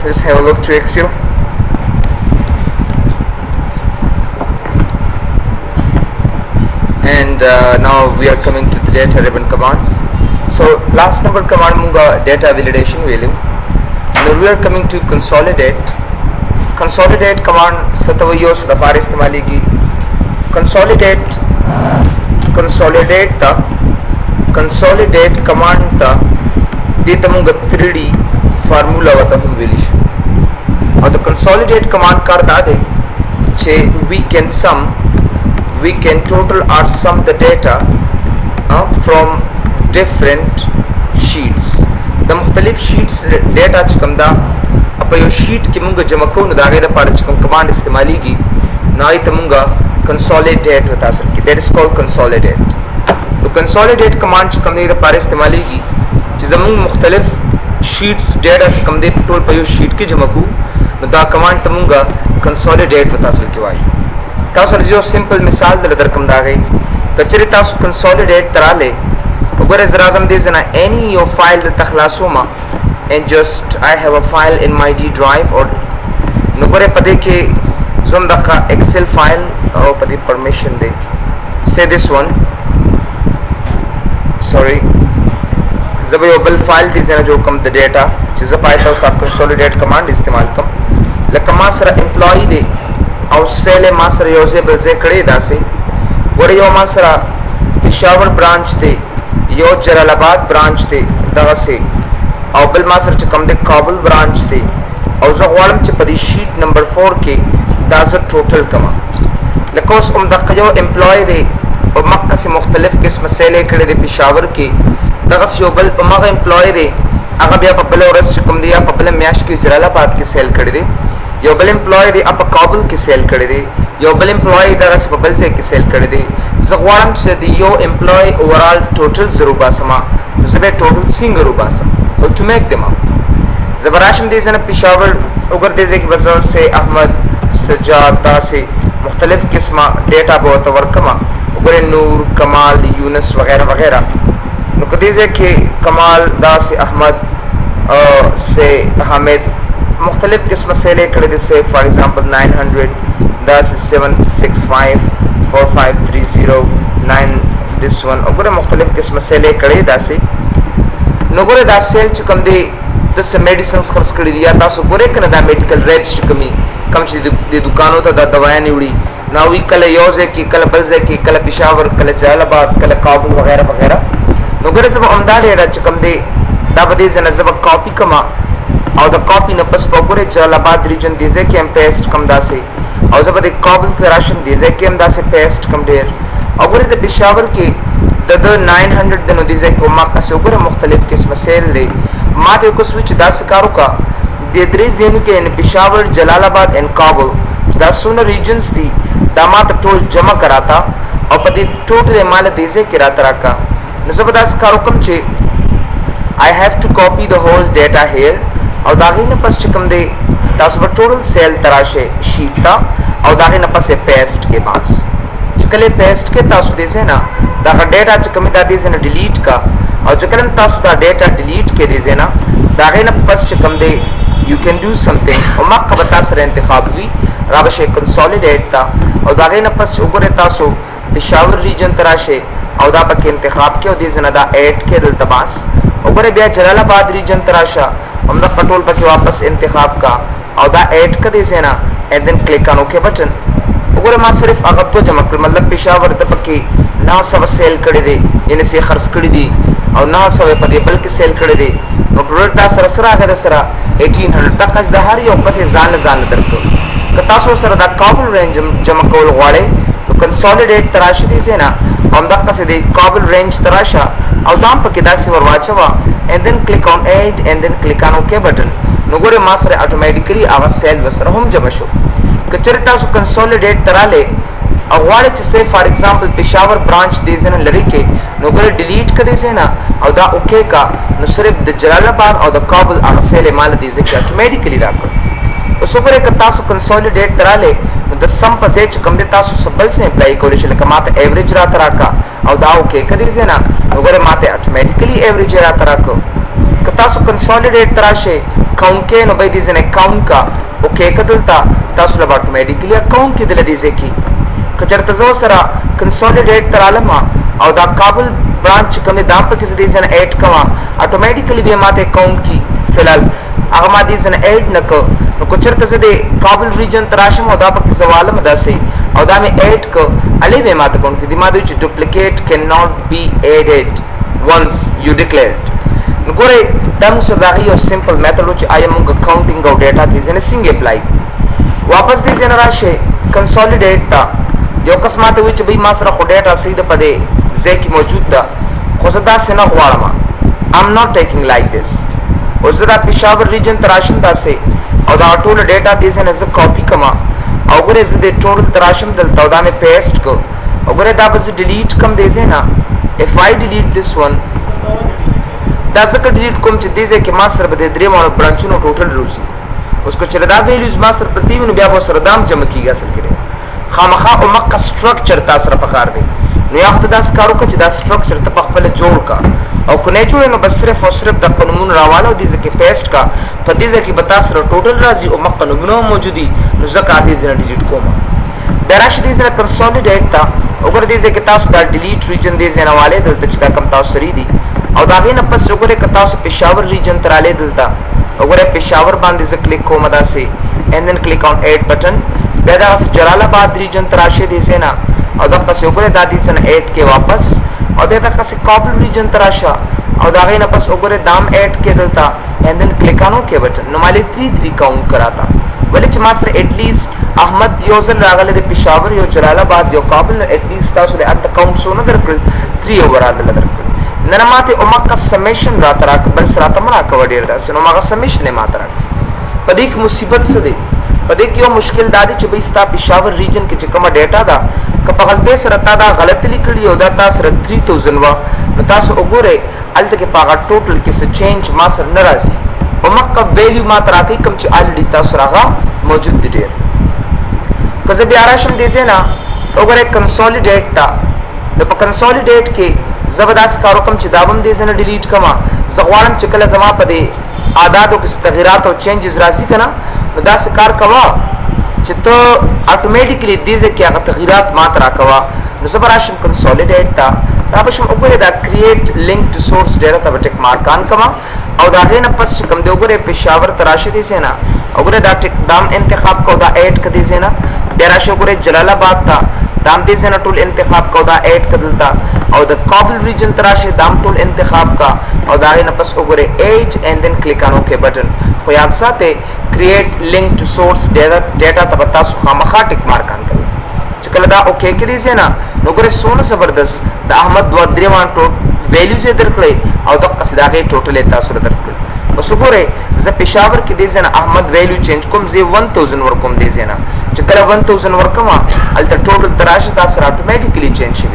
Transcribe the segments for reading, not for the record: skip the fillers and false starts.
let's have a look to Excel. And now we are coming to the data ribbon commands. So last number command munga data validation value. Now we are coming to consolidate. Consolidate command satavayo sadapar istemali ki consolidate command ta deta munga 3D formula wata hum velishu. Or the consolidate command karta de che we can total or sum the data from different sheets. The mukhtalif sheets data chikam da apa yo sheet ki munga jama ko da ga da par chikam command istemali ki na ita munga consolidate wata sir ki, that is called consolidate. तो consolidate command च कम दे पार इस्तेमाली की चीज़ हम मुख्तलिफ sheets data च कम दे टोल पयो sheet की जमा को दा command तमुंगा consolidate बता सक के वाई तासर जो simple मिसाल दल दर कम दा गई कचरे तासु consolidate तरा ले अगर इस राज़म दे जना any your file द तखलासो मा and just I have a file in my D drive और नुकरे पदे के ज़ुम दखा Excel file और पदे permission दे say this one sorry जब ये बिल फाइल दी जना जो कम द डेटा चीज़ पाए था उसका कंसोलिडेट कमांड इस्तेमाल कम लेकिन मासरा एम्प्लॉई दे और सेले मासरा योजे बिल से कड़े दासे वरे यो मासरा पेशावर ब्रांच थे यो जलालाबाद थे दासे और बिल मासरा च कम दे काबुल ब्रांच थे और जो वालम च पदी शीट नंबर 4 के दाज़ टोटल कमा लेकिन उस दक्यो एम्प्लॉई दे और मक्का से मुख्तलिफ किस्म सेले कड़े दे पेशावर के दगस योबल मगा एम्प्लॉय दे अगर बिया पपले और कम दिया पपले मैश की जलालाबाद के सेल कड़े दे योबल एम्प्लॉय दे अप काबुल के सेल कड़े दे योबल एम्प्लॉय दगस पपल से के सेल कड़े दे जगवारम से दी यो एम्प्लॉय ओवरऑल टोटल जरूबा समा जबे टोटल सिंग रूबा सम हाउ टू मेक देम जबराशम दे जना पेशावर उगर दे जे की वजह से अहमद सजादा से मुख्तलिफ किस्म डेटा बहुत वर्कमा उगर नूर कमाल यूनस वगैरह वगैरह नुकदीज़े के कमाल दास अहमद से हामिद मुख्तलिफ किस्म से लेकर जैसे for example 900 Das 765 4530 9 this one और मुख्तलिफ किस्म से लेकर दासे नगोरे दास सेल चुकम दे दस मेडिसिन खर्च कर दिया तासु पूरे कन दा मेडिकल रेप्स कमी कम दे दुकानों ता दवाएं निवड़ी ना वी कल योजे की कल बलजे की कल पेशावर कल जलालाबाद कल काबुल वगैरह वगैरह नगरे सब अमदार है चकम दे दाबदे जना जब कॉपी कमा और द कॉपी न पस पगोरे जलालाबाद रीजन देजे के हम पेस्ट कम दासे और जब दे काबुल के राशन देजे के हम दासे पेस्ट कम देर और दे पेशावर के द 900 दनो देजे को मक्का से ओगरे मुख्तलिफ किस्म सेल दे माते को स्विच दासे कारो का दे द्रे जेनु के इन पेशावर जलालाबाद एंड काबुल दा सोना रीजन्स दी दामात टोल जमा कराता और पदे टोटल माल देजे के रातरा का ज़बरदस्त कारोकम चे I have to copy the whole data here और दागे न पस चिकम दे तासु पर टोटल सेल तराशे शीट ता और दागे न पस पेस्ट के पास चिकले पेस्ट के तासु दे से ना दागा डेटा चिकम दा दे से ना डिलीट का और चिकलन तासु दा डेटा डिलीट के दे से ना दागे न पस चिकम दे you can do something और मक्का बता सर इंतखाब हुई राबशे कंसोलिडेट ता और दागे न पस उगरे तासु पेशावर रीजन तराशे और दा पक इंतखाब के और दे जना दा ऐड के दल तबास उगरे बिया जलालाबाद रीजन तराशा हम दा पटोल पके वापस इंतखाब का और दा ऐड कर दे जना and then click on okay button उगरे मा सिर्फ अगब तो जमा कर मतलब पेशावर द पके ना सब सेल कर दे यानी से खर्च कर दी और ना सब पदे बल्कि सेल कर दे और दा सरसरा के दसरा 1800 तक द हर यो पसे जान दरको कतासो सर दा काबुल रेंज जमा कोल वाले तो कंसोलिडेट तराशी दी से ना हम दक्का से दे काबुल रेंज तराशा और दाम पके दासे वरवाचवा and then click on add and then click on okay button नगोरे मासरे ऑटोमेटिकली आवा सेल वसर हम जमा शो कचरता सु कंसोलिडेट तराले अवाड़े से फॉर एग्जांपल पेशावर ब्रांच दे से लड़ी के नगोरे डिलीट कर दे से ना और दा ओके का न सिर्फ द जलालाबाद और द काबुल आवा सेल माल दे से ऑटोमेटिकली राको उसोरे का तासु कंसोलिडेट तराले द सम पसेच कम दे तासु सबल से अप्लाई कोलिश लकमात एवरेज रा तरा का और दाओ के कदी से ना नगोरे माते ऑटोमेटिकली एवरेज रा तरा को که تاسو کنسولیډیټ تراشه کاونټ کې نو به دې ځنه کاونټ کا او کې کدلتا تاسو له اتوماتیکلی اکاونټ کې دل دې ځکه کچرته زو سره کنسولیډیټ ترالم او دا کابل برانچ کومه دام په کې دې ځنه اډ کوا اتوماتیکلی به ماته اکاونټ کی فلحال هغه ما دې ځنه اډ نکو نو کچرته زه دې کابل ریجن تراشم او دا په کې سوال مدا سي او دا مې اډ کو علي به ماته اکاونټ کې دې ما دې چې ډوپلیکیټ کین ناٹ بی اډډ once you declare it ګوره دا موږ سره راغلی یو سمپل میتھډ چې آی موږ اکاونټینګ او ډیټا کې ځنه څنګه اپلای واپس دې ځنه راشه کنسولیډیټ تا یو قسمه ته وي چې به ما سره خو ډیټا سیده پدې ځکه موجود ده خو زه دا سينه غواړم I'm not taking like this او زه دا پېښور ریجن تراشم تاسو او دا ټول ډیټا دې ځنه زه کاپی کما او ګوره زه دې ټول تراشم دلته دا مې پیسټ کو او ګوره دا به ډیلیټ کم دې ځنه if I delete this one دا څنګه ډیلیټ کوم چې دې ځکه ما سره به درې مونږ برانچونو ټوټل روزي اوس کو چې دا ویلیوز ما سره پرتی وینو بیا به سره دام جمع کیږي اصل کې خامخا او مکه سټرکچر تاسو سره پکار دی نو یو خدای داس کارو چې دا سټرکچر ته خپل جوړ کا او کو نه جوړ نو بس صرف او صرف د قانون راواله دې ځکه پیسټ کا په دې ځکه به تاسو سره ټوټل راځي او مکه قانونو موجودي نو ځکه دې ځنه ډیلیټ کوم دراشه دې ځنه کنسولیډیټ تا وګور دې ځکه تاسو دا ډیلیټ ریجن دې ځنه والے دلته چې دا کم تاسو سری دي او دا غینه پس وګوره ک تاسو پېښور ریجن تراله دلته وګوره پېښور باندې ځ کلیک کوم دا سي and then click on add button بیا دا جلال آباد ریجن تراشه دي سینا او دا پس وګوره دا دې سن add کې واپس او بیا دا کسه کابل ریجن تراشه او دا غینه پس وګوره دام add کې دلته and then click on ok button نو مالي 3 کاونټ کراتا ولې چې ما سره at least احمد یوزل راغله د پېښور یو جلال آباد یو کابل at least تاسو له ات کاونټ سونه درکړل 3 اوراله درکړل نن ماته او مکه سمیشن را تراک بل سره تمرا کو ډیر دا سينو ماغه سمیشن ما تراک پدې کې مصیبت څه دی پدې کې یو مشکل دادی چې به استا پېښور ریجن کې چې کومه ډیټا دا که په غلطه سره تا دا غلط لیکلی او دا تاسو 3000 وا نو تاسو وګورئ الته کې پاغه ټوټل کې څه چینج ما سره ناراضي او مکه ویلیو ما تراکې کوم چې الډی تاسو راغه موجود دي ډیر کزه بیا راشم دي زینا وګورئ کنسولیډیټ تا نو په کنسولیډیټ کې زبردست کارو کوم چې داوم دې زنه ډیلیټ کما زغوالم چې کله زما په دې عادتو کې تغیرات او چینجز راځي کنه نو دا څه کار کوا چې ته اتوماتیکلی دې ځکه هغه تغیرات ما ترا کوا نو زبراشم کنسولیډیټ تا را بشم وګوره دا کریټ لینک ټو سورس ډیټا ته ټیک مارکان کما او دا غینه پس چې کوم دی وګوره پېښور تراشه دي سینا وګوره دا ټیک دام انتخاب کو دا اډ کدي سینا ډیراشه وګوره جلال آباد تا دام دې سینا ټول انتخاب کو دا اډ کدلتا او د کابل ریجن تراشه دام ټول انتخاب کا او دا غینه پس وګوره اډ and then click on ok button خو یاد ساته create link to source data ته تاسو خامخا ټیک مارکان کوي چې کله دا اوکے کړی سینا نو ګوره سونه زبردست د احمد دوه درېوان ټول ویلیوز یې درکړي او د قصداغه ټوټل تاسو درکړي بس وګوره زه پېښور کې دې زنه احمد ویلیو چینج کوم زه 1000 ورکوم دې زنه چې کله 1000 ورکم الته ټوټل تراشه تاسو اتوماتیکلی چینج شي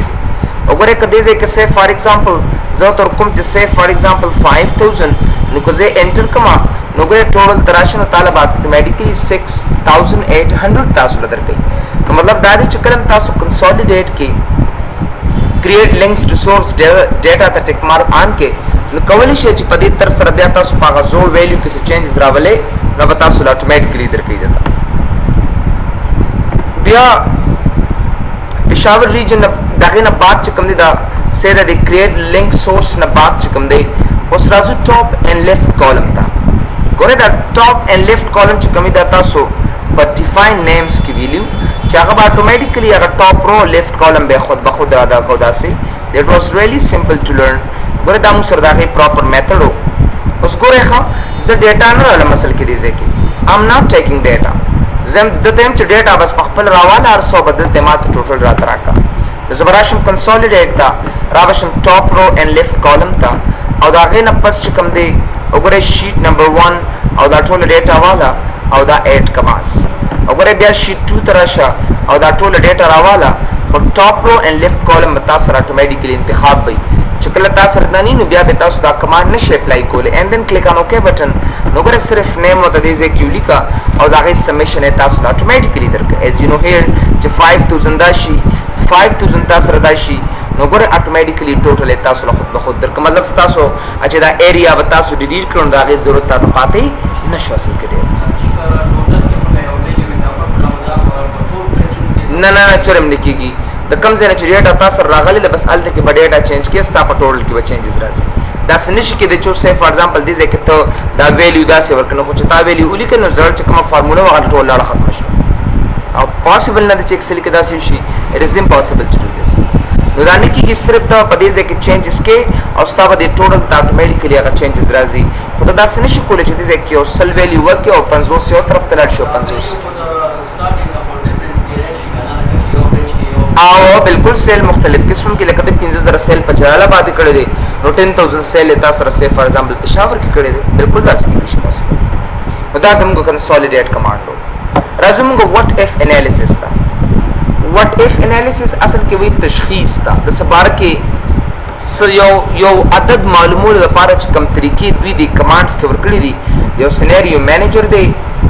وګوره کدی زه کې سه فار ایگزامپل زه تر کوم چې سه فار ایگزامپل 5000 نو کو زه انټر کما نو ګوره ټوټل تراشه نو طالبات اتوماتیکلی 6800 تاسو درکړي نو مطلب دا دې چې کله تاسو کنسولیډیټ کې create links to source data ته ټیک مارک آن کې نو کولی شي چې په دې تر سره بیا تاسو په غوړ ویلیو کې څه چینجز راولې نو به تاسو اتوماتیکلی درکې دیتا بیا پېښور ریجن دغه نه بعد چې کوم دی دا say that they create link source نه بعد چې کوم دی اوس راځو ټاپ and left column ته ګوره دا ټاپ and left column چې کوم دی تاسو په define names کې ویلیو چې هغه اتوماتیکلی هغه ټاپ رو لیفت کالم به خود به خود ادا کو داسي it was really simple to learn ګوره دا موږ سره دا پراپر میتھډ اوس ګوره ښه زه ډیټا نه رااله مسل کې دیږي I'm not taking data زم د تم چې ډیټا بس خپل راواله هر څو بدلته ماته ټوټل را تراکا زبراشم کنسولیډیټ تا راوشم ټاپ رو and left column تا او دا غینه پس چې کوم دی وګوره شیټ نمبر 1 او دا ټول ډیټا والا او دا اډ کماس وګوره بیا شیټ 2 تراشه او دا ټول ډیټا راواله خو ټاپ رو and left column تاسو اتوماتیکلی انتخاب وي چې کله تاسو رنانی نو بیا به تاسو دا کمانډ نشئ اپلای کولای and then click on ok button نو ګره صرف نیم او د دې ځکه لیکا او دا غي سمیشن تاسو اتوماتیکلی درکې as you know here چې 5000 دا شي 5000 تاسو ردا شي نو نو ګوره اتوماتیکلی ټوټل تاسو له خود به خود درک مطلب تاسو چې دا ایریا به تاسو ډیلیټ کړئ دا غي ضرورت تاسو پاتې نشو اصل کې نه چرم نکېږي د کم ځای نه چې ډیټا تاسو راغلی د بس الته کې به ډیټا چینج کړئ ستا په ټوټل کې به چینجز راځي دا سنشي کې د چو سه فار ایگزامپل دې ځکه ته دا ویلیو دا سی ورکنه خو چې تا ویلیو ولیکل نو زړه چې کومه فارموله وغه ټول لاړه ختم شو او پاسبل نه چې اکسل کې دا شي اټ از امپوسیبل ټو ډو دس نو دا نه کې صرف ته په دې ځکه چینجز کې او ستا به د ټوټل ته اتوماتیکلی هغه چینجز راځي خو دا سنشي کولای چې دې ځکه یو سل ویلیو ورکې او 50 یو طرف ته لاړ شو 50 او بالکل سیل مختلف قسم کې لکه د 15000 سیل په جلال آباد کړي دي نو 10000 سیل تاسو سره سه فار ایگزامپل پېښور کې کړي دي بالکل داسې کېږي شي نو دا زموږ کنسولیډیټ کمانډ راځو موږ وات اف انالیسس تا وات اف انالیسس اصل کې وی تشخیص تا د سبار کې یو عدد معلومات لپاره چې کوم طریقې دوی د کمانډز کې ورکړي دي یو سینریو مینیجر دی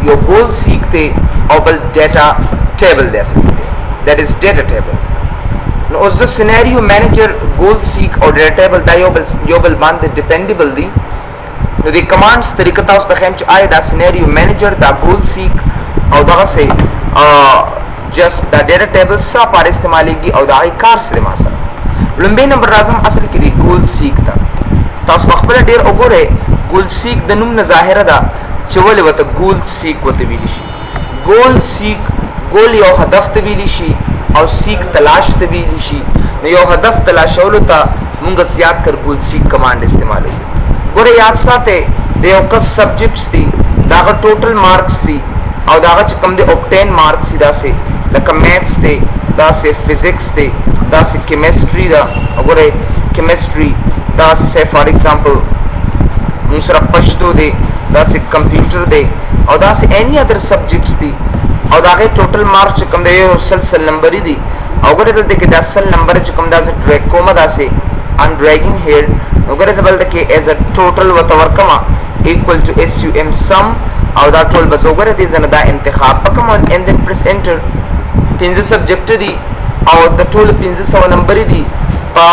یو گول سیک دی او بل ډیټا ټیبل دی اصل کې that is data table نو اوس د سینریو مینیجر گول سیک او ډیټا ټیبل دا یو بل باندې ډیپندبل دی نو د کمانډز طریقه تاسو ته خیم چې آی دا سینریو مینیجر دا گول سیک او دغه سه جست دا ډیټا ټیبل سره پر استعمالېږي او دا کار سره ما سره لومبه نمبر راځم اصل کې دی گول سیک تا تاسو خپل ډیر وګوره گول سیک د نوم نه ظاهره ده چې ولې وته گول سیک وته ویل شي گول سیک گول یو هدف ته ویل شي او سیک تلاش ته ویل شي نو یو هدف تلاشولو ته مونږ زیات کر گول سیک کمانډ استعمالوي ګوره یاد ساته د یو کس سبجیکټس دي داغه ټوټل مارکس دي او داغه چې کوم دي اوبټین مارکس دي داسې لکه میثس دي داسې فزکس دي داسې کیمستري دا وګوره کیمستري داسې فار ایگزامپل موږ سره پښتو دي داسې کمپیوټر دي او داسې اني ادر سبجیکټس دي او داغه ټوټل مارکس چې کوم دی یو سلسله نمبر دي او ګوره دلته کې د اصل نمبر چې کوم داسې ډریګ کومه داسې ان ډریګینګ هیر وګوره زبل د کې از ا ټوټل وتورکما equal to sum sum او دا ټول بس وګوره دې زنه دا انتخاب وکم and then press enter 15 سبجیکټ دي او د ټول 1500 نمبر دي په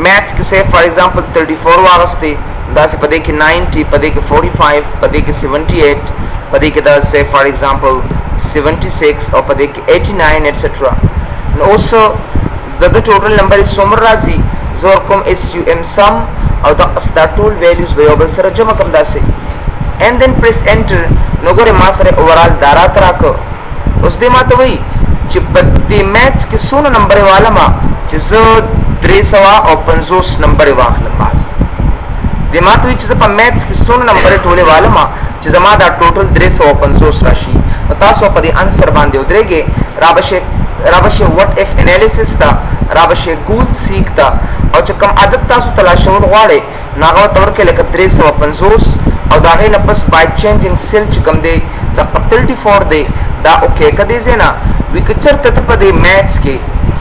میثس کې say for example 34 واغسته دا سه پدې کې 90 پدې کې 45 پدې کې 78 پدې کې دا say for example 76 او پدې کې 89 etc نو اوس د ټوټل نمبر څومره راځي زور کوم sum sum او دا ټول ویلیوز به یو بل سره جمع کوم داسې and then press enter نو ګوره ما سره اوورال دارات راکو اوس دې ماته وای چې په دې میثس کې څونه نمبر والا ما چې زه 350 نمبر واخلم بس دې ماته وای چې په میثس کې څونه نمبر ټوله والا ما چې زما دا ټوټل 350 راشي تاسو په دې انسر باندې ودرېږئ رابشه وات اف انالیسس تا رابشه گول سیک تا او چې کوم عدد تاسو تلاشول غواړئ ناغه تور کې لکه 350 او دا غي نه پس بای چینجینګ سیل چې کوم دی د 34 دی دا اوکې کدی زینا وی کچر ته په دې میثس کې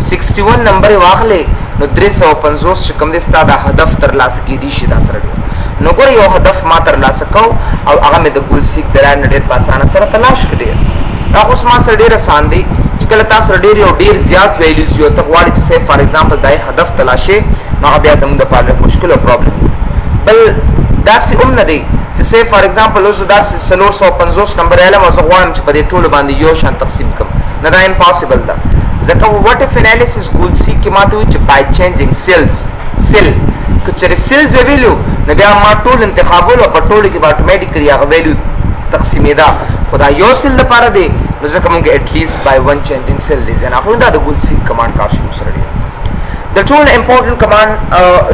61 نمبر واخلې نو 350 چې کوم دی ستاسو هدف تر لاسه کې دي شي دا سره نو ګور یو هدف ما تر لاسه کو او هغه مې د ګول سیک درای نه ډېر په اسانه سره تلاش کړی دا اوس ما سره ډېر آسان دی چې کله تاسو ډېر زیات ویلیوز یو ته غواړئ چې say for example دای هدف تلاشي نو بیا زموږ د پاره مشکل او پرابلم بل داسې نه دی چې say for example اوس داسې 350 نمبر علم او زه غواړم چې په دې ټولو باندې یو شان تقسیم کړم نه دا امپوسیبل ده ځکه وات اف انالیسس ګول سیک کې ماته وي چې بای چینجینګ سیل کچره سیلز ویلیو نه بیا ما ټول انتخابولو په ټولو کې اتوماتیکلی هغه ویلیو تقسیمې ده خدا یو سیل لپاره دی نو ځکه موږ at least by one changing cell دی نه خو دا د ګول سیک کمانډ کار شو سره دی د ټول امپورټنت کمانډ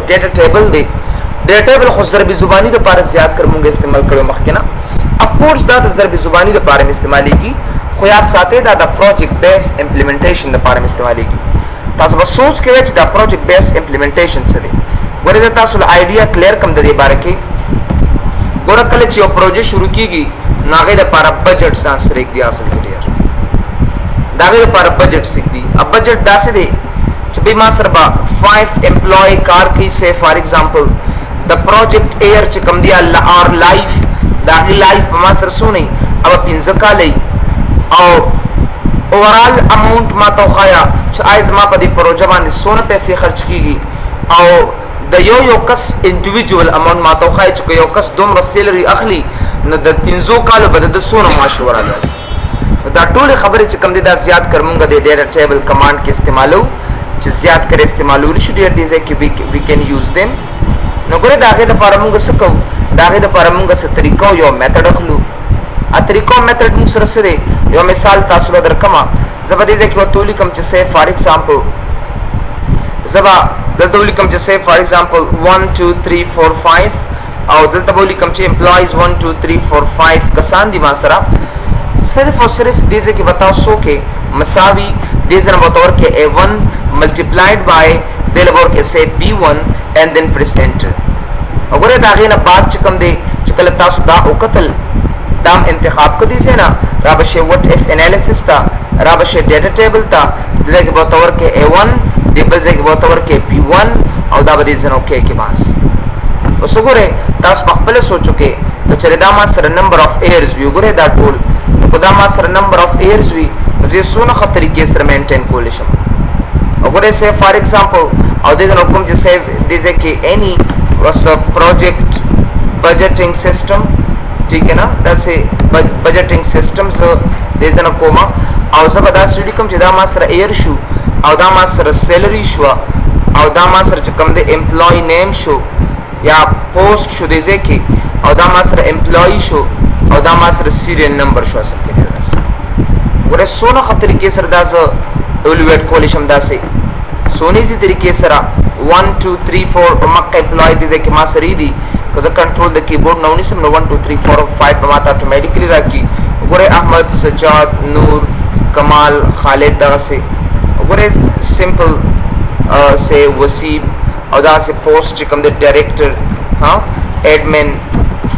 ډیټا ټیبل دی ډیټا ټیبل خو ضرب زبانی د لپاره زیات کر موږ استعمال کړو مخکې نه اف کورس دا د ضرب زبانی د لپاره استعمالېږي خو یاد ساتئ دا د پروجیکټ بیس امپلیمنټیشن د لپاره استعمالېږي تاسو به سوچ کوئ چې دا پروجیکټ بیس امپلیمنټیشن څه دی ورته تاسو له آیډیا کلیر کم د دې باره کې ګوره کله چې یو پروژه شروع کیږي ناغه د لپاره بجټ سانس ریک دی اصل کې ډیر داغه لپاره بجټ سګدي اب بجټ داسې دی چې به ما سره 5 امپلوي کار کی say for example the project air چې کوم دی اور لایف داغه لایف ما سره سونی اب 15 کالې او اوورال اماونٹ ما ته وخایا چې آیز ما په دې پروژه باندې څونه پیسې خرج کیږي او د یو کس انډیویډوال اماونٹ ما ته وخایا چې یو کس دومره سیلري اخلي نو د 500 کالو به د څونه معاش ورالي دا ټول خبرې چې کوم دي دا زیات کرمونګه د ډیټا ټیبل کمانډ کې استعمالو چې زیات کړي استعمالول شي ډیر دي چې وی کین یوز them نو ګوره داغه د لپاره موږ څه کوو داغه د لپاره موږ څه طریقو یو میتھډ اخلو ا طریقو میتھډ موږ سره سره یو مثال تاسو له درکما زبدې چې وتولی کوم چې سه فار ایگزامپل زبا دلته ولی کوم چې سه فار ایگزامپل 1 2 3 4 5 او دلته ولی کوم چې امپلایز 1 2 3 4 5 کسان دي ما سره صرف اور صرف دیزے کی بتاؤ سو کے مساوی دیزے نبطور کے A1 multiplied by دیلبور کے سے B1 and then press enter اگر داغینا بعد چکم دے چکل تاسو دا او قتل دام انتخاب کو دیزے نا رابشے what if analysis تا رابشے data table تا دیزے کی بطور کے A1 دیبلزے کی بطور کے B1 او دا بدیزے نو کے باس وسو گرے تاسو پخپل سوچو کے چرے دا ما سر number of airs وی گرے دا ټول خدا ما سره نمبر اف ایئرز وی چې سونه خطرې کې سره مینټین کول شم وګوره سه فار ایگزامپل او دغه حکم چې سه دې کې اني واس پروجیکټ بجټینګ سیستم ٹھیک ہے نا دا سه بجټینګ سیستمز دې زنه کوما او زبدا سټډي کوم چې دا ما سره ایئر شو او دا ما سره سیلری شو او دا ما سره چې کوم د امپلوی نیم شو یا پوسټ شو دې کې او دا ما سره امپلوی شو او دا ما سره سیریل نمبر شو اصل کې راځي ورې سونه خطرې کې سره دا ز اولویټ کول شم دا سه سونی سي طریقې سره 1 2 3 4 مکه امپلوی دې کې ما سره دي کزه کنټرول د کیبورډ نو نسم نو 1 2 3 4 5 په ماته اتوماتیکلی راکی ورې احمد سجاد نور کمال خالد دا سه ورې سمپل سے وسیب او دا سه پوسټ کوم د ډایریکټر ها ایڈمن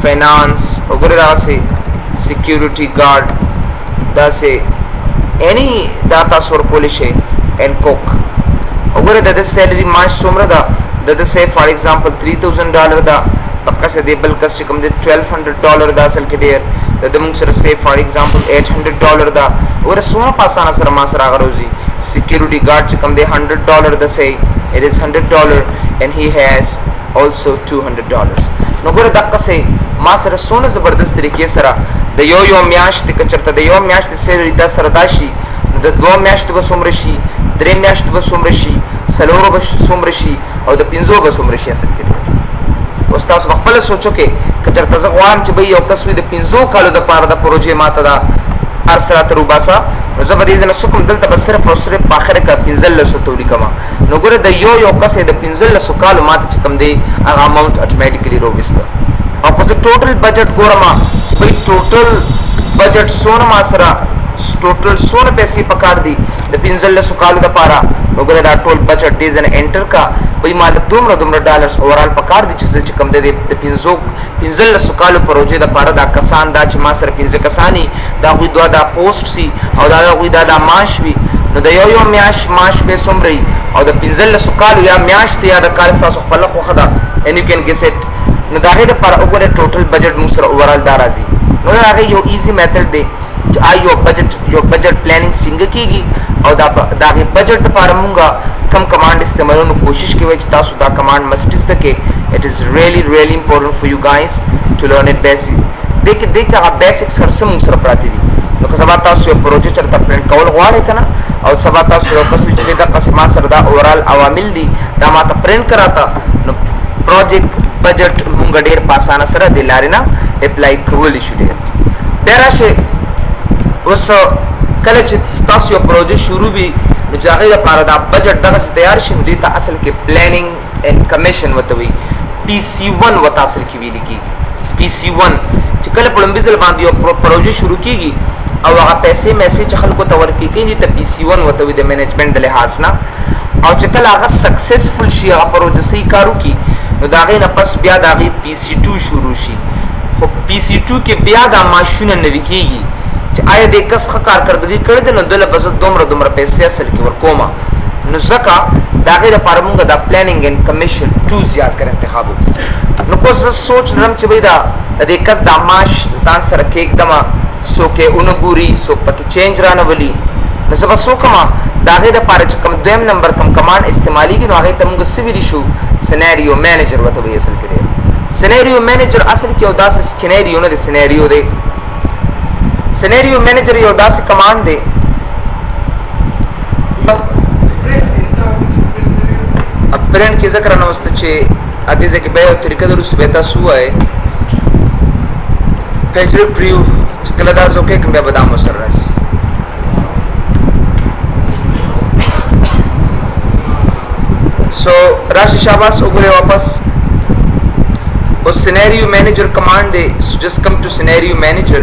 फाइनेंस वगैरह से security guard दा से any data सोर police and cook वगैरह the salary मास सोमरा द से for example $3000 दा पक्का से देबल कस कम दे $1200 दा असल के देर द मुंग सर से फॉर एग्जांपल $800 दा और सोना पासाना सर मा सर रोजी सिक्योरिटी गार्ड कम दे $100 द से it is $100 and he has also $200 نو ګوره دغه سه ما سره سونه زبردست طریقې سره د یو میاشت د کچرته د یو میاشت سیلری د سره داشي د دوه میاشت به سومره شي درې میاشت به سومره شي سلوره به سومره شي او د 500 به سومره شي اصل کې اوس تاسو خپل سوچو کې کچرته زه غواړم چې به یو کس وي د 500 کالو د پاره د پروژې ماته دا ارسره تروباسا نو زه به دې نه سکم دلته به صرف او صرف په اخر کې 1500 تولی کما نو ګوره د یو کس د 1500 کالو ماته چې کم دی هغه اماونت اتوماتیکلی روبسته او په ټوټل بجټ ګورم چې به ټوټل بجټ سونه ما سره ټوټل سونه پیسې پکار دي د 1500 کالو د پاره وګوره دا ټول بجټ دې زنه انټر کا وای مال دومره ډالرز اورال پکار دي چې کم دی د 1500 کالو پروژې د پاره دا کسان دا چې ما سره 15 کسانی دا غوي دوه دا پوسټ سي او دا غوي دا ماش وي نو د یو میاش ماش به سمري او د 1500 کالو یا میاش ته یا د کال تاسو خپل خو خدا ان یو کین گیس اٹ نو دا غي د پر اوګره ټوټل بجټ موږ سره اورال دا راځي نو دا غي یو ایزی میتھډ دی چې یو بجټ پلانینګ څنګه کیږي او دا غي بجټ لپاره موږ کم کمانډ استعمالونو کوشش کوي چې تاسو دا کمانډ مست استکه it is really important for you guys to learn it basic دیکھه هغه بیسکس هر څه موږ سره پراته دي نو که سبا تاسو یو پروژه چرته پلان کول غواړئ کنه او سبا تاسو یو کس چې دا قسمه سره دا اورال عوامل دي دا ماته پرینټ کراته نو پروجیکټ بجټ موږ ډیر په اسانه سره د لارې نه اپلای کول شو ډیر راشه اوس کله چې تاسو یو پروژه شروع وي نو ځای لپاره دا بجټ دغه تیار شي نو د اصل کې پلانینګ اینڈ کمیشن وتوي PC1 وتا اصل کې ویل کیږي PC1 چې کله په لمبي ځل باندې یو پروژه شروع کیږي او هغه پیسې میسج خلکو ته ورکیږي ته PC1 وتوي د مینجمنت د لحاظ نه او چې کله هغه سکسسفل شي هغه پروژه صحیح کارو کی نو دا غي نه پس بیا دا غي PC2 شروع شي خو PC2 کې بیا دا ماشونه نوي کیږي چې آیا د کس کارکردګي کړې ده نو دله بس دومره پیسې اصل کې ورکوما نو ځکه دا غي لپاره موږ دا پلانینګ اینڈ کمیشن 2 زیات کړ انتخاب نو کو سوچ لرم چې دا د کس د ماش ځان سره کې دما سو کې اونګوري سو پکې چینج رانه ولي نو زه به څه وکړم د هغې دپاره چې کوم دویم نمبر کوم کمانډ استعمالیږي نو هغې ته موږ څه ویلی شو سیناریو مینیجر ورته وایي اصل کې دی سیناریو مینیجر اصل کې یو داسې سکیناریو نه دی سیناریو دی سیناریو مینیجر یو داسې کمانډ دی پرنټ کې ذکر نه وسته چې ادې ځکه به یو طریقه درس به تاسو وای پیجر پریو چې کله دا زوکه کوم به بدام سره راسي سو راشي شاباس وګوره واپس او سیناریو مینیجر کمانډ دی جست کم ټو سیناریو مینیجر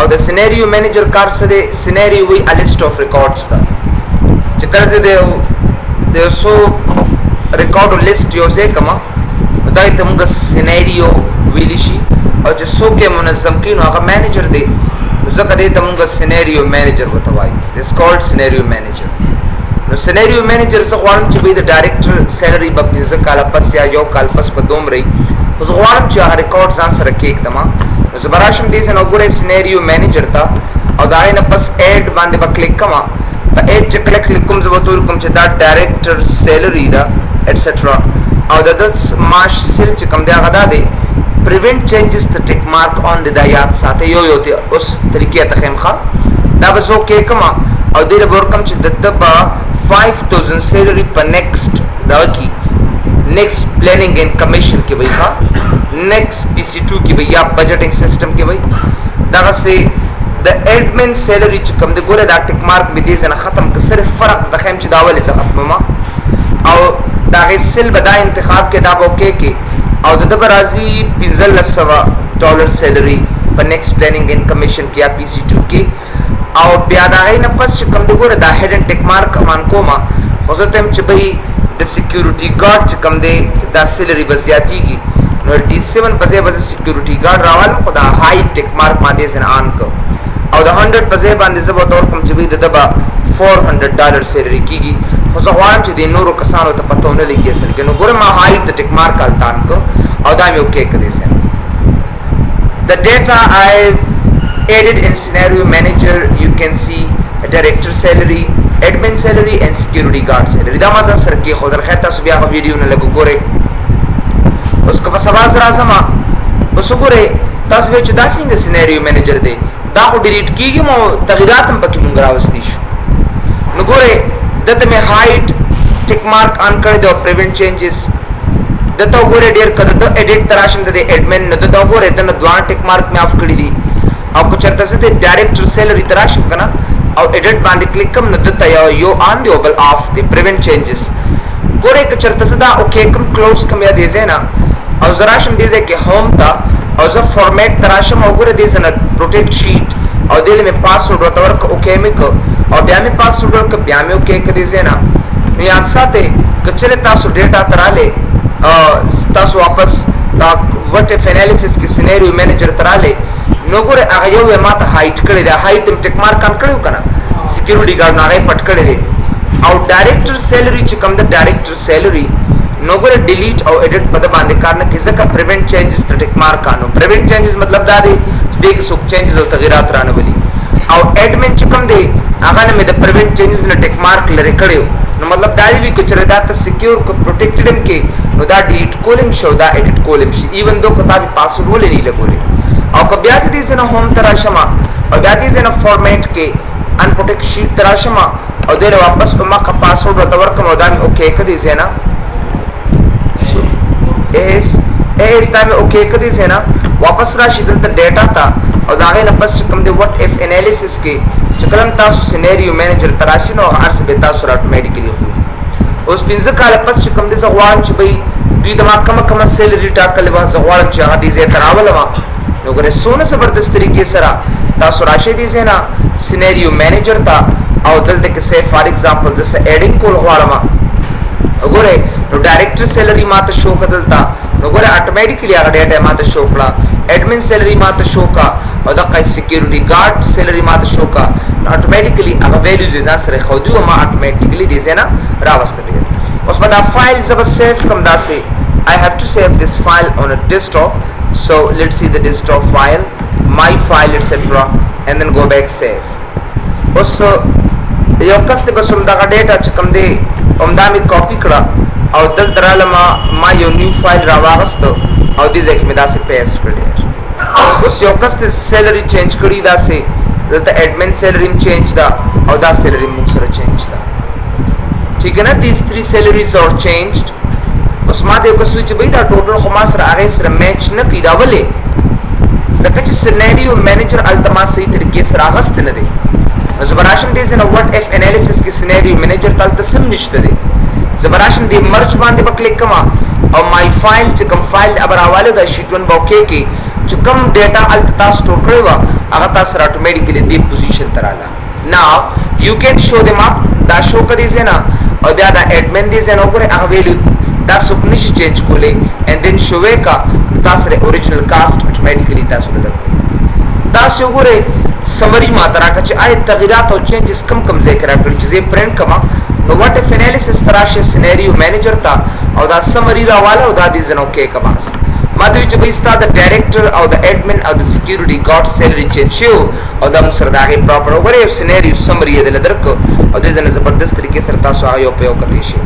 او د سیناریو مینیجر کار سره سیناریو وی ا لیست اف ریکارډز تا چې کله زه د سو ریکارډ لیست یو ځای کما دا ته موږ سیناریو ویلی شي او چې څوک یې منظم کړي نو هغه مینیجر دی ځکه دې ته موږ سیناریو مینیجر وته وایي دس کالډ سیناریو مینیجر نو سیناریو مینیجر زه غواړم چې به د ډایرکټر سیلری په 15 کال پس یا یو کال پس په دوم رہی زه غواړم چې هغه ریکارډ ځان سره کېږدم نو زه به راشم دې ځای نو ګورئ سیناریو مینیجر ته او د هغې نه پس ایډ باندې به کلیک کوم په ایډ چې کله کلیک کوم زه به ورته کوم چې دا ډایرکټر سیلری ده ایټسټرا او د معاش سیل چې کوم دی هغه دا دی prevent changes the tick mark on the یاد ساته یو ته اوس طریقې ته خیمخه دا به زه کې کوم او دې به ورکم چې د 5000 سیلری په نیکسټ دا کی نیکسټ پلانینګ اینڈ کمیشن کې وای ها نیکسټ PC2 کې وای یا بجټینګ سیستم کې وای دا سه د ایڈمن سیلری چې کوم د ګوره دا ټیک مارک به دې نه ختم که صرف فرق د خیم چې دا ولې ځخه او دا غي سیل بدا انتخاب کې دا وکي کې او د برازي $1500 سیلری په نیکسټ پلانینګ اینڈ کمیشن کې یا PC2 کې او بیا دا غي نه پس چې کوم د ګوره دا هډن ټیک مارک مان کوما خو زه تم چې به د سکیورټي ګارد چې کوم دی دا سیلری بزیاتیږي نو D7 په ځای باندې سکیورټي ګارد راوال خو دا هاي ټیک مارک باندې ځن آن کو او د 100 په ځای باندې زه به تور کوم چې به د دبا $400 سیلری کیږي خو زه غواړم چې د نورو کسانو ته پته ونه لګي اصل کې نو ګوره ما هاي د ټیک مارک التان کو او دا مې اوکې کړی سم the data I've added in scenario manager you can see a director salary admin salary and security guard salary دا ما سره کې خو در خیر تاسو بیا ویډیو نه لګو ګوره اوس کو په سبا سره سم اوس ګوره تاسو چې دا څنګه سيناريو مینیجر دی دا خو ډیلیټ کیږي مو تغیرات هم پکې مونږ راوستي شو نو ګوره دته مې هایټ ټیک مارک ان کړی دی پریونټ چینجز دته ګوره ډیر کده ته ایډیټ تراشم د ایڈمن نه دته ګوره دنه دوه ټیک مارک مې اف کړی دي او کو چرته څه دی ډایرکټر سیلری تراشم کنه او ایډیټ باندې کلیک کوم نو دته یو آن دی او بل اف دی پریونټ چینجز ګوره که چرته څه دا اوکې کوم کلوز کوم یا دی زینا او زراشم دی ځکه هوم تا او زه فارمیټ تراشم او ګوره دې سره پروټیکټ شیټ او دې مې پاسورډ ورته ورک اوکې مې کو او بیا مې پاسورډ ورک بیا مې اوکې کړی زینا نو یاد ساته کچره تاسو ډیټا تراله تاسو واپس دا وټ اف انالیسس کې سيناريو مینیجر تراله نو ګوره هغه یو ماته هایټ کړی دا هایټ تم ټیک مارک کم کړو کنه سکیورټي ګارد نه پټ کړی دی او ډایرکټر سیلری چې کوم د ډایرکټر سیلری نو ګوره ډیلیټ او ایډیټ په باندې کار نه کې ځکه پریونټ چینجز ته ټیک مارک کانو پریونټ چینجز مطلب دا دی چې دغه څوک چینجز او تغیرات رانه ولي او ایڈمن چې کوم دی هغه نه مې د پریونټ چینجز نه ټیک مارک لري کړو نو مطلب دا دی چې دا ته سکیور کو پروټیکټډ هم کې نو دا ډیلیټ کولم شو دا ایډیټ کولم شي ایون دو کتابي پاسورډ ولې نه لګولې او که بیا دې زنه هوم تراشما او بیا دې زنه فارمیټ کې ان پروټیکټ شیټ تراشما او دې واپس ما کا پاسورډ ورته ورکوم او دا مې اوکې کړی زنه اس دا مې اوکې کړی زنه واپس راشي دلته ډیټا تا او دا غي نه پس کوم دی وټ اف انالیسس کې چې کلم تاسو سيناريو مینیجر تراشي نو هر څه به تاسو اتوماتیکلی خو اوس 15 کال پس کوم دی زغوان چې به دوی د ما کم سیلری ټاکلې و زغوان چې هغه دې زه تراول ما نو ګره سونه زبردست طریقې سره تاسو راشي دي زینا سيناريو مینیجر تا او دلته کې سه فار ایگزامپل جسه ایډینګ کول غواړم وګوره نو ډایرکټر سیلری ماته شو کدلتا نو ګوره اتوماتیکلی هغه ډیټا ماته شو کړه ایڈمن سیلری ماته شو کا او د قای سکیورټي ګارد سیلری ماته شو کا اتوماتیکلی هغه ویلیوز ځان سره خو دی او ما اتوماتیکلی دي زینا راوسته دي اوس په دا فایل زب سیف کوم داسې I have to save this file on a desktop so let's see the desktop file my file etc and then go back save اوس یو کس ته بس همدغه ډیټا چې کوم دی همدا مې کاپي کړه او دلته راله ما یو نیو فایل راواغسته او دې ځای کې مې داسې پیسټ کړی. اوس یو کس ته سیلري چینج کړي داسې دلته ایڈمن سیلري هم چینج ده او دا سیلري موږ سره چینج ده. ٹھیک ہے نا. دیز 3 salaries are changed. اوس ما د یو کس وی چې بھئی دا ټوټل خو ما سره هغې سره میچ نه کوي. دا ولې؟ ځکه چې سیناریو مینیجر هلته ما صحیح طریقې سره اخیستی نه دی. نو زه به راشم دې ځای نه وټ اف انالیسس کې سیناریو مینیجر ته هلته سم نشته دی. زه به راشم دې مرج باندې به کلیک کوم او مای فایل چې کوم فایل به راوالی دا شیټ 1 به اوکې کې چې کوم ډیټا هلته تاسو سټور کړې وه هغه تاسو سره اټومیټیکلی دې پوزیشن ته راغله. ناو یو کین شو دیم اپ. دا شو که دې ځای نه او بیا دا ایڈمن دې ځای نه وګورئ هغه ویلیو دا څوک نشي چینج کولی اینډ دین شوې کا تاسو سره اوریجنل کاسټ اټومیټیکلی تاسو ته درکړو. داسې وګورئ سمري ماته راکړه چې آیا تغیرات او چینجز کم ځای کې راکړي چې زه یې پرنټ کړم. نو وټ اف انالیسس ته راشئ سیناریو مینیجر ته او دا سمري راواله او دا دې ځای نه اوکې که بس. ما ته وایي چې بھئی ستا د ډایرکټر او د ایډمن او د سیکیورټي ګارډ سیلري چینج شوی او دا موږ سره د هغې پراپر وګورئ یو سیناریو سمري یې دله درکړو او دې ځای نه زبردست طریقې سره تاسو هغه یو په یو کتلی شئ.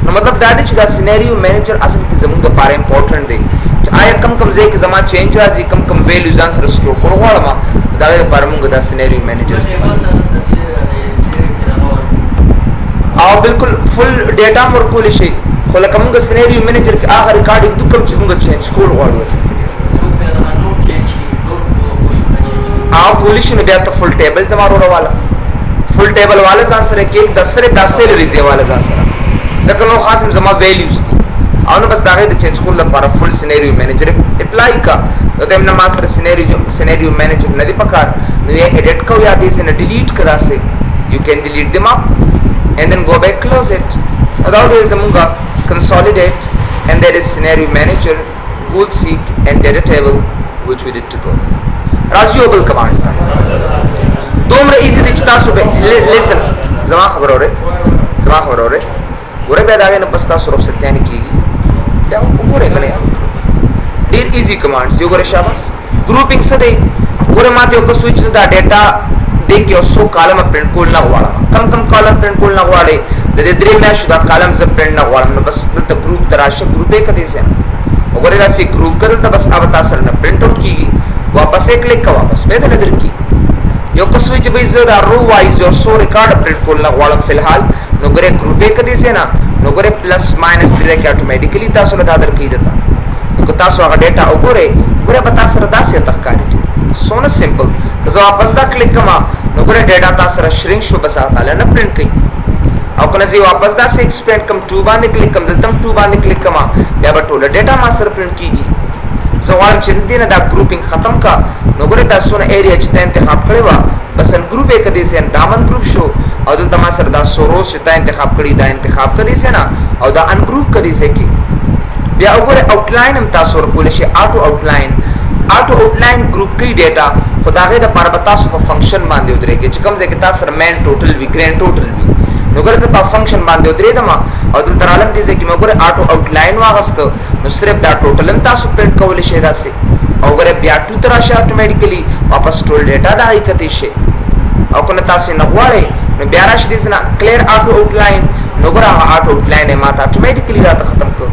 نو مطلب دا دی چې دا سیناریو مینیجر اصل کې زموږ دپاره امپورټنټ دی چې آیا کم ځای کې زما چینج راځي کم ویلیو ځان سره سټور کول غواړم د هغې دپاره موږ دا سیناریو مینیجر استعمال او بالکل فل ډیټا هم ورکولی شئ. خو لکه موږ سیناریو مینیجر کې هغه ریکارډ ایږدو کوم چې موږ چینج کول غواړو هغه کولی شي. نو بیا ته فل ټیبل زما وروواله فل ټیبل والا ځان سره کې د صرف دا سیلریز یې والا ځان سره ځکه نو خاص هم زما ویلیوز دي او نو بس د هغې د چینج کولو لپاره فل سیناریو مینیجر اپلای کا. دته هم نه ما سره سیناریو مینیجر نه دی پکار نو یې ایډیټ کو یا دې نه ډیلیټ کړه سي یو کین ډیلیټ دیم اپ and then go back close it. Now there is a munga consolidate and there is scenario manager, goal seek and data table which we did to go. Razioable command. Domre easy to tasu listen. Zama khabar ho re. Gore be daage na basta suro satyani ki. Ya gore gane. Dear easy commands. You gore shabas. Grouping se de. Gore mate ko switch da data دیکھ یو سو کالم پرنٹ کول نه غواړم کم کالم پرنٹ کول نه غواړي د دې درې میاشتو دا کالم زه پرنٹ نه غواړم نو بس دلته ګروپ ته راشه ګروپ یې کدی سه وګورئ داسې ګروپ کړل ته بس अब تاسو نه پرنٹ آؤٹ کیږي واپس یې کلیک کا واپس به دل درکې یو کس وی چې به زه دا رو وایز یو سو ریکارډ پرنٹ کول نه غواړم فلحال نو ګورئ ګروپ یې کدی سه نه نو ګورئ پلس ماینس دې کې اتوماتیکلی تاسو له دا درکې دتا نو تاسو هغه ډیټا وګورئ په تاسو سره داسې تخکاری سونه سمپل که زه واپس دا کلیک کما نو ګوره ډیټا تاسو سره شرینک شو بس هغه تعالی نه پرنټ کوي او که نه زه واپس دا سه ایکسپینډ کم 2 باندې کلیک کم دلته 2 باندې کلیک کما بیا به ټوله ډیټا ما سره پرنټ کیږي. زه غواړم چې دې نه دا ګروپینګ ختم کا نو ګوره تاسو نه ایریا چې ته انتخاب کړی وه بس ان ګروپ یې کدی سه دامن ګروپ شو او دلته ما سره دا سوروز چې ته انتخاب کړی دا انتخاب کدی سه نه او دا ان ګروپ کدی سه کی بیا وګوره آوټلاین هم تاسو ورکولی شي آټو آوټلاین ګروپ کوي ډیټا خو د هغې دپاره به تاسو په فنکشن باندې ودرېږئ چې کوم ځای کې تاسو سره مین ټوټل وي ګرینډ ټوټل وي نو ګوره زه په فنکشن باندې ودرېدم او دلته رالم دې ځای کې مې ګوره آټو آوټلاین واغسته نو صرف دا ټوټل هم تاسو پرنټ کولی شئ داسې او ګوره بیا 2 ته راشئ اټومیټیکلی واپس ټول ډیټا د هغې کتی شئ او که نه تاسې نه غواړئ نو بیا راشئ دې ځای نه کلیر آټو آوټلاین نو ګوره هغه آټو آوټلاین یې ما ته اټومیټیکلی راته ختم کړ.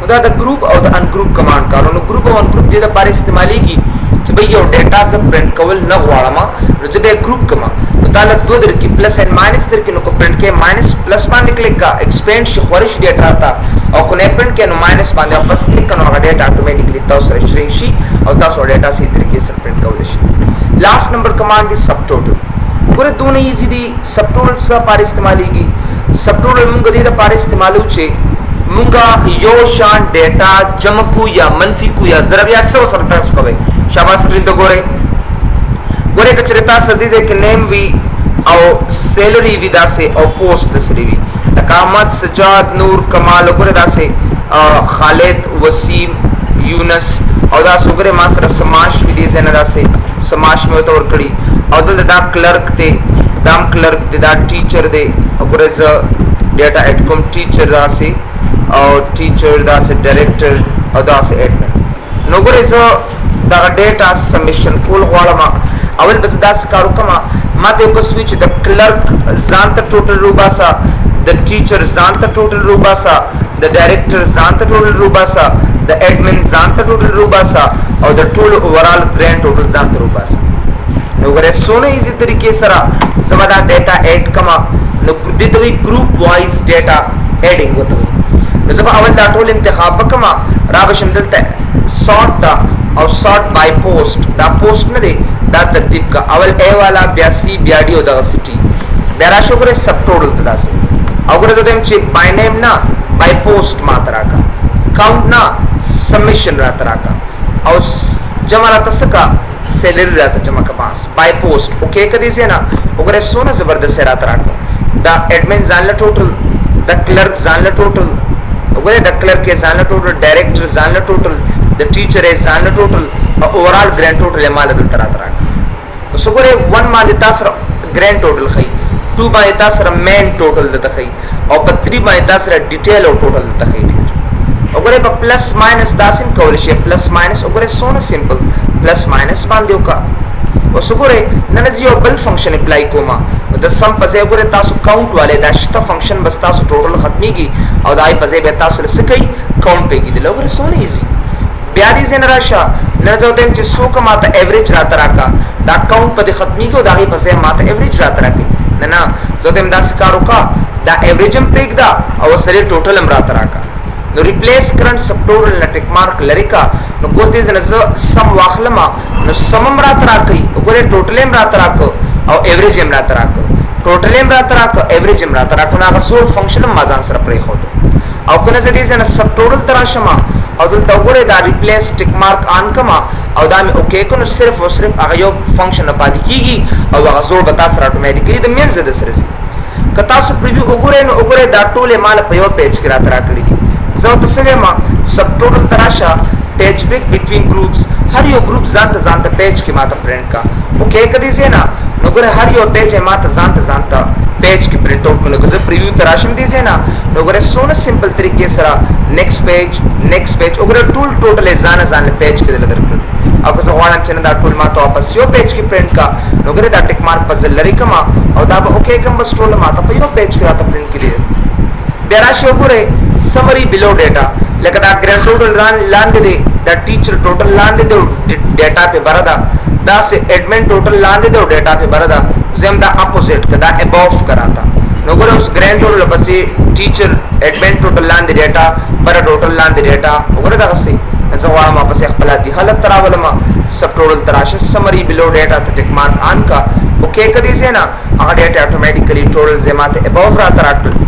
نو دا د ګروپ او د ان ګروپ کمانډ کارو نو ګروپ او ان ګروپ دې لپاره استعمالیږي چې بھئی یو ډیټا زه پرنټ کول نه غواړم نو زه به ګروپ کما نو دا له دوه درکې پلس اینڈ ماینس درکې نو کو پرنټ کې ماینس پلس باندې کلیک کا ایکسپینډ شي خورش ډیټا تا او کو نه پرنټ کې نو ماینس باندې واپس کلیک کنو هغه ډیټا اټومیټیکلی تاسو سره شرینک شي او تاسو ډیټا سي طریقې سره پرنټ کول شي. لاست نمبر کمانډ دی سب ټوټل ګوره دونه ایزی دی سب ټوټل سره لپاره استعمالیږي. سب ټوټل موږ دې لپاره استعمالو چې مونږه یو شان ډیټا جمع کو یا منفی کو یا ضرب یا څه سره تاسو کوئ شاباش سکرین ته ګورئ کچره تاسو دې کې نیم وی او سیلری وی داسې او پوسټ داسې وی لکه احمد سجاد نور کمال ګوره داسې خالد وسیم یونس او داسې ګوره ما سره سماش وی دې نه داسې سماش مې ورته ورکړي او دلته دا کلرک ته دام کلرک دې دا ټیچر دې ګوره ز ډیټا اټ کوم ټیچر داسې او ټیچر داسې ډایرکټر او داسې ایډمن نو ګوره زه دغه ډیټا سبمیشن کول غواړم اول به زه داسې کار وکړم ماته یو سویچ د کلرک ځانته ټوټل روباسا د ټیچر ځانته ټوټل روباسا د ډایریکټر ځانته ټوټل روباسا د اډمن ځانته ټوټل روباسا او د ټول اوورال ګرینډ ټوټل ځانته روباسا نو غره سونه ایزی طریقې سره زمدا ډیټا اډ کما نو د دوی ګروپ وایز ډیټا اډینګ وته نو زما اول دا ټول انتخاب وکما را بشم دلته سورت او سورت بای پوسټ دا پوسټ نه دی دا ترتیب کا اول اے والا بیا سی بیا ڈی او دا سٹی بیا راشو کرے سب ٹوٹل دا سی او کرے تو دیم چی بائی نیم نا بائی پوسٹ ما ترا کا کاؤنٹ نا سمیشن را ترا کا او جمع را تسکا سیلری را تا جمع کا پاس بائی پوسٹ اوکے کدی سے نا او کرے سونا زبردست را ترا کا دا ایڈمن زانل ټوټل دا کلرک زانل ټوټل او کرے دا کلرک زانل ټوټل ډایریکټر زانل ټوټل د ټیچر زانل ټوټل اوورال ګرینډ ټوټل مال دل ترا ترا سو ګره 1 باندې تاسو ګرینډ ټوټل خي 2 باندې تاسو مین ټوټل د خي او په 3 باندې تاسو ډیټیل او ټوټل د خي او ګره په پلس ماینس داسم کول شي پلس ماینس او ګره سونه سمپل پلس ماینس باندې وکا او سو ګره نن یو بل فنکشن اپلای کوما د سم په ځای ګره تاسو کاونټ والے دا شته فنکشن بس تاسو ټوټل ختميږي او دای په ځای به تاسو لسکي کاونټ پیږي د لوګره سونه ایزي بیا دې زنه راشه نه زودم چې څوک ماته ایوریج را تراکا دا کاونټ په ختمي کو دا هي پسې ماته ایوریج را تراکي نه نه زودم دا سکارو کا دا ایوریج هم پیګ دا او سره ټوټل هم را تراکا نو ریپلیس کرنٹ سب ټوټل ټیک مارک لریکا نو ګورته زنه سم واخلما نو سمم را تراکي وګوره ټوټل هم را تراکو او ایوریج هم را تراکو ټوټل هم را تراکو ایوریج هم را تراکو نو هغه سور فنکشن ما ځان سره پرې خو او کنه زدي زنه سب ټوټل تراشما او دلته وګوره دا ریپلیس ټیک مارک آن کما او دا مې اوکے کو نو صرف او صرف هغه یو فنکشن پاتې کیږي او هغه زور به تاسو اتوماتیکلی د مینځ د سره سي که تاسو پریویو وګورئ نو وګورئ دا ټول مال په یو پیج کې راته راکړي دي زه تاسو ما سب ټوټل تراشه پیج بیک بټوین ګروپس هر یو ګروپ ځانته پیج کې ماته پرینټ کا اوکے کدي زه نه نو ګوره هر یو پیج ماته ځانته پیج کې پرینټ آوټ کړو که زه پریویو تراشم دي زه نه نو ګوره سونه سمپل طریقې سره نیکسټ پیج وګوره ټوټل ځان پیج کې درکړل او که زه غواړم چې دا ټول ماته واپس یو پیج کې پرینټ کا نو ګوره دا ټیک مارک په ځل لري کما او دا به اوکے کوم بس ټول ماته په یو پیج کې راته پرینټ کړي بیا راشي وګوره سمری بلو ډیټا لکه دا ګرینډ ټوټل لاندې دی دا ټیچر ټوټل لاندې دی ډیټا په بردا دا سه ایڈمن ټوټل لاندې دی ډیټا په بردا زم دا اپوزیټ کدا ابوف کراتا نو ګوره اوس ګرینډ ټوټل پسې ټیچر ایڈمن ټوټل لاندې ډیټا پر ټوټل لاندې ډیټا وګوره دا څه زه وایم پسې خپل دی حالت تراولم سب ټوټل تراشه سمری بلو ډیټا ته ټیک مارک آن کا اوکے کدي زه نه هغه ډیټا اتوماتیکلی ټوټل زماته ابوف را تراټل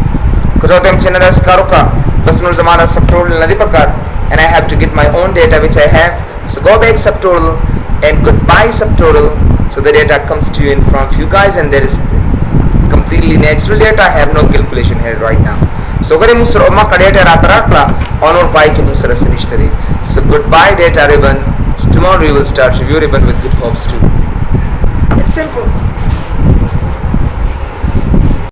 because of them channel as karuka bas nur zamana subtotal nadi pakar and I have to get my own data which I have so go back subtotal and goodbye subtotal so the data comes to you in front of you guys and there is completely natural data I have no calculation here right now so gare musra ma data ratara on or pai ki musra sinishtari so goodbye data ribbon tomorrow we will start review ribbon with good hopes too it's simple